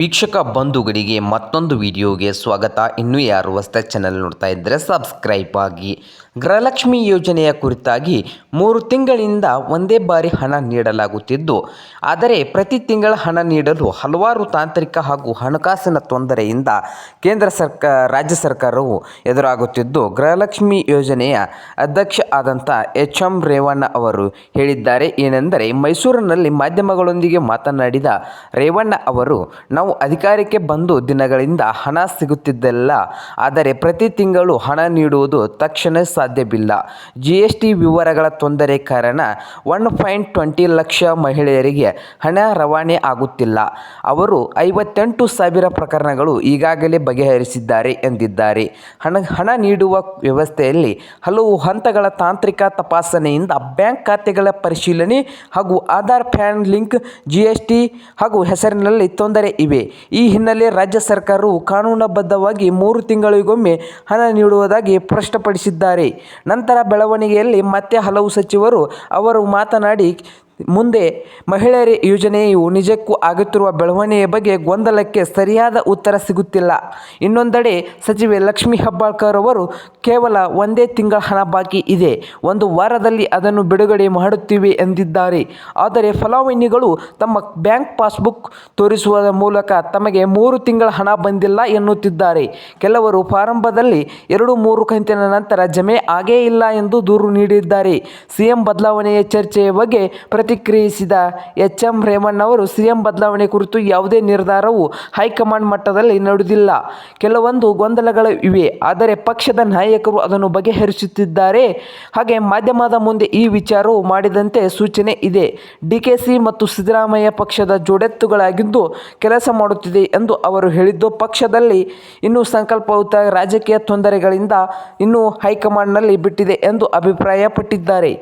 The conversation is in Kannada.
ವೀಕ್ಷಕ ಬಂಧುಗಳಿಗೆ ಮತ್ತೊಂದು ವಿಡಿಯೋಗೆ ಸ್ವಾಗತ. ಇನ್ನೂ ಯಾರು ಹೊಸ ಚಾನಲ್ ನೋಡ್ತಾ ಇದ್ದರೆ ಸಬ್ಸ್ಕ್ರೈಬ್ ಆಗಿ. ಗೃಹಲಕ್ಷ್ಮಿ ಯೋಜನೆಯ ಕುರಿತಾಗಿ 3 ತಿಂಗಳಿಂದ ಒಂದೇ ಬಾರಿ ಹಣ ನೀಡಲಾಗುತ್ತಿದ್ದು, ಆದರೆ ಪ್ರತಿ ತಿಂಗಳ ಹಣ ನೀಡಲು ಹಲವಾರು ತಾಂತ್ರಿಕ ಹಾಗೂ ಹಣಕಾಸಿನ ತೊಂದರೆಯಿಂದ ರಾಜ್ಯ ಸರ್ಕಾರವು ಎದುರಾಗುತ್ತಿದ್ದು, ಗೃಹಲಕ್ಷ್ಮಿ ಯೋಜನೆಯ ಅಧ್ಯಕ್ಷ ಆದಂಥ ಎಚ್.ಎಂ. ರೇವಣ್ಣ ಅವರು ಹೇಳಿದ್ದಾರೆ. ಏನೆಂದರೆ, ಮೈಸೂರಿನಲ್ಲಿ ಮಾಧ್ಯಮಗಳೊಂದಿಗೆ ಮಾತನಾಡಿದ ರೇವಣ್ಣ ಅವರು, ನಾವು ಅಧಿಕಾರಕ್ಕೆ ಬಂದು ದಿನಗಳಿಂದ ಹಣ ಸಿಗುತ್ತಿದ್ದಿಲ್ಲ, ಆದರೆ ಪ್ರತಿ ತಿಂಗಳು ಹಣ ನೀಡುವುದು ತಕ್ಷಣ ಸಾಧ್ಯವಿಲ್ಲ. GST ವಿವರಗಳ ತೊಂದರೆ ಕಾರಣ 1.20 ಲಕ್ಷ ಮಹಿಳೆಯರಿಗೆ ಹಣ ರವಾನೆ ಆಗುತ್ತಿಲ್ಲ. ಅವರು 58,000 ಪ್ರಕರಣಗಳು ಈಗಾಗಲೇ ಬಗೆಹರಿಸಿದ್ದಾರೆ ಎಂದಿದ್ದಾರೆ. ಹಣ ನೀಡುವ ವ್ಯವಸ್ಥೆಯಲ್ಲಿ ಹಲವು ಹಂತಗಳ ತಾಂತ್ರಿಕ ತಪಾಸಣೆಯಿಂದ ಬ್ಯಾಂಕ್ ಖಾತೆಗಳ ಪರಿಶೀಲನೆ ಹಾಗೂ ಆಧಾರ್ ಪ್ಯಾನ್ ಲಿಂಕ್, GST ಹಾಗೂ ಹೆಸರಿನಲ್ಲಿ ತೊಂದರೆ ಇವೆ. ಈ ಹಿನ್ನೆಲೆ ರಾಜ್ಯ ಸರ್ಕಾರವು ಕಾನೂನುಬದ್ಧವಾಗಿ 3 ತಿಂಗಳಿಗೊಮ್ಮೆ ಹಣ ನೀಡುವುದಾಗಿ ಸ್ಪಷ್ಟಪಡಿಸಿದ್ದಾರೆ. ನಂತರ ಬೆಳವಣಿಗೆಯಲ್ಲಿ ಮತ್ತೆ ಹಲವು ಸಚಿವರು ಅವರು ಮಾತನಾಡಿ, ಮುಂದೆ ಮಹಿಳೆಯರ ಯೋಜನೆಯು ನಿಜಕ್ಕೂ ಆಗುತ್ತಿರುವ ಬೆಳವಣಿಗೆಯ ಬಗ್ಗೆ ಗೊಂದಲಕ್ಕೆ ಸರಿಯಾದ ಉತ್ತರ ಸಿಗುತ್ತಿಲ್ಲ. ಇನ್ನೊಂದೆಡೆ ಸಚಿವೆ ಲಕ್ಷ್ಮೀ ಹೆಬ್ಬಾಳ್ಕರ್ ಅವರು ಕೇವಲ ಒಂದೇ ತಿಂಗಳ ಹಣ ಬಾಕಿ ಇದೆ, 1 ವಾರದಲ್ಲಿ ಅದನ್ನು ಬಿಡುಗಡೆ ಮಾಡುತ್ತೀವಿ ಎಂದಿದ್ದಾರೆ. ಆದರೆ ಫಲಾನುಭವಿಗಳು ತಮ್ಮ ಬ್ಯಾಂಕ್ ಪಾಸ್ಬುಕ್ ತೋರಿಸುವ ಮೂಲಕ ತಮಗೆ 3 ತಿಂಗಳ ಹಣ ಬಂದಿಲ್ಲ ಎನ್ನುತ್ತಿದ್ದಾರೆ. ಕೆಲವರು ಪ್ರಾರಂಭದಲ್ಲಿ 2-3 ಕಂತಿನ ನಂತರ ಜಮೆ ಆಗೇ ಇಲ್ಲ ಎಂದು ದೂರು ನೀಡಿದ್ದಾರೆ. ಸಿಎಂ ಬದಲಾವಣೆಯ ಚರ್ಚೆಯ ಬಗ್ಗೆ ಪ್ರತಿಕ್ರಿಯಿಸಿದ ಎಚ್.ಎಂ. ರೇವಣ್ಣ ಅವರು, ಸಿಎಂ ಬದಲಾವಣೆ ಕುರಿತು ಯಾವುದೇ ನಿರ್ಧಾರವು ಹೈಕಮಾಂಡ್ ಮಟ್ಟದಲ್ಲಿ ನಡೆದಿಲ್ಲ. ಕೆಲವೊಂದು ಗೊಂದಲಗಳು ಇವೆ, ಆದರೆ ಪಕ್ಷದ ನಾಯಕರು ಅದನ್ನು ಬಗೆಹರಿಸುತ್ತಿದ್ದಾರೆ. ಹಾಗೆ ಮಾಧ್ಯಮದ ಮುಂದೆ ಈ ವಿಚಾರವು ಮಾಡಿದಂತೆ ಸೂಚನೆ ಇದೆ. ಡಿಕೆಶಿ ಮತ್ತು ಸಿದ್ದರಾಮಯ್ಯ ಪಕ್ಷದ ಜೋಡೆತ್ತುಗಳಾಗಿದ್ದು ಕೆಲಸ ಮಾಡುತ್ತಿದೆ ಎಂದು ಅವರು ಹೇಳಿದ್ದು, ಪಕ್ಷದಲ್ಲಿ ಇನ್ನೂ ಸಂಕಲ್ಪಯುತ ರಾಜಕೀಯ ತೊಂದರೆಗಳಿಂದ ಇನ್ನೂ ಹೈಕಮಾಂಡ್ನಲ್ಲಿ ಬಿಟ್ಟಿದೆ ಎಂದು ಅಭಿಪ್ರಾಯಪಟ್ಟಿದ್ದಾರೆ.